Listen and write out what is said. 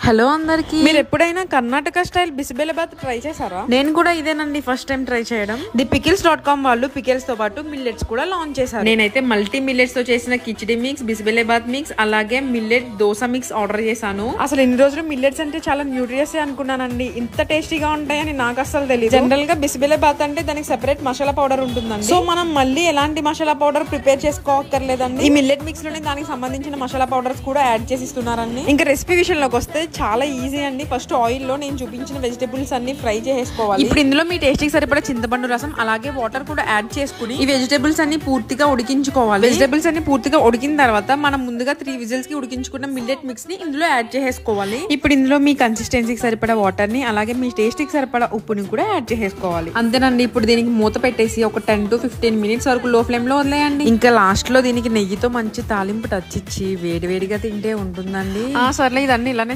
Hello అందరికి, మీరు ఎప్పుడైనా కర్ణాటక స్టైల్ బిసిబెలబాత్ ట్రై చేశారా? నేను కూడా ఇదేనండి ఫస్ట్ టైం ట్రై చేయడం. ది pickles.com వాళ్ళు పికిల్స్ తో పాటు మిల్లెట్స్ కూడా లాంచ్ చేశారు. నేనైతే మల్టీ మిల్లెట్స్ తో చేసిన కిచిడి మిక్స్, బిసిబెలబాత్ మిక్స్, అలాగే మిల్లెట్ దోస మిక్స్ ఆర్డర్ చేశాను. అసలు ఇన్ని రోజులు మిల్లెట్స్ అంటే చాలా న్యూట్రియస్ అనుకున్నానండి. ఇంత టేస్టీగా ఉంటాయని నాకు అసలు తెలియదు. జనరల్ గా బిసిబెలబాత్ అంటే దానికి సెపరేట్ మసాలా పౌడర్ ఉంటుందండి. సో మనం మళ్ళీ ఎలాంటి మసాలా పౌడర్ ప్రిపేర్ చేసుకోక్కర్లేదండి. ఈ మిల్లెట్ మిక్స్ లోనే దానికి సంబంధించిన మసాలా పౌడర్స్ కూడా యాడ్ చేసి ఇస్తున్నారండి. ఇంకా రెసిపీ విషయంలోకి వస్తే చాలా ఈజీ అండి. ఫస్ట్ ఆయిల్ లో నేను చూపించిన వెజిటబుల్స్ అన్ని ఫ్రై చేసుకోవాలి. ఇప్పుడు ఇందులో మీ టేస్టీకి సరిపడా చింతపండు రసం అలాగే వాటర్ కూడా యాడ్ చేసుకుని ఈ వెజిటబుల్స్ అన్ని పూర్తిగా ఉడికించుకోవాలి. వెజిటబుల్స్ అన్ని పూర్తిగా ఉడికిన తర్వాత మనం ముందుగా 3 విజిల్స్ కి ఉడికించుకున్న మిల్లెట్ మిక్స్ ని ఇందులో యాడ్ చేసుకోవాలి. ఇప్పుడు ఇందులో మీ కన్సిస్టెన్సీకి సరిపడా వాటర్ ని అలాగే మీ టేస్ట్ కి సరిపడా ఉప్పుని కూడా యాడ్ చేసుకోవాలి. అంతేనండి. ఇప్పుడు దీనికి మూత పెట్టేసి ఒక 10 to 15 మినిట్స్ వరకు లో ఫ్లేమ్ లో వదిలేయండి. ఇంకా లాస్ట్ లో దీనికి నెయ్యితో మంచి తాలింపు టచ్ ఇచ్చి వేడివేడిగా తింటే ఉంటుందండి. సర్లే, ఇదన్నీ ఇలానే